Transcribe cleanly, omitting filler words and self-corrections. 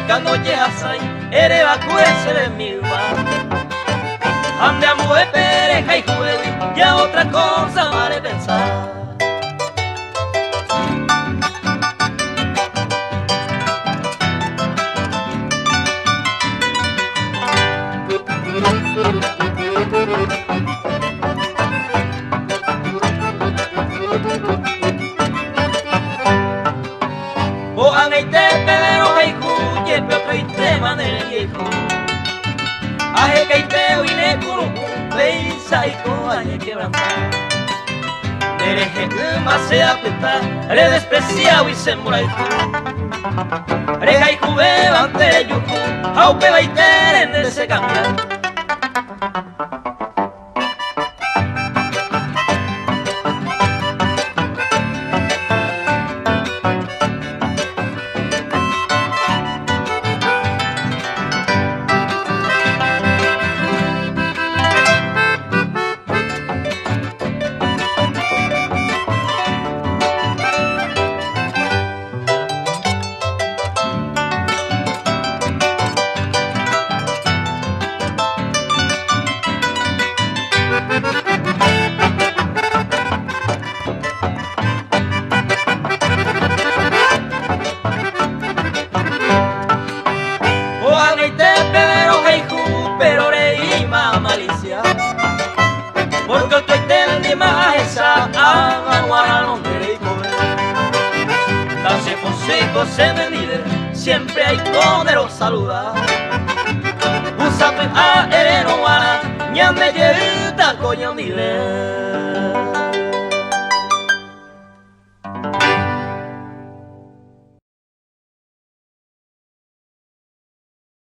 Kano yehasai ere bakuese de milva. Ande amue pereja y juevi, ya otra cosa vale pensar. Bohan y te pedero haiku, yepe otro y te manere viejo. Aje que te oine kuru, veisa y coañe quebrantar. Dereje uma se apeta, re despreciado y se moraiku. Reja y cube ante yuku, aupe va y teren de se cambiar. Porque el tuitel de maesa aguara no quiere comer. Dase consejo se me líder, siempre hay conero saludar. Usa a ereno guara, ñame yerta coño dile.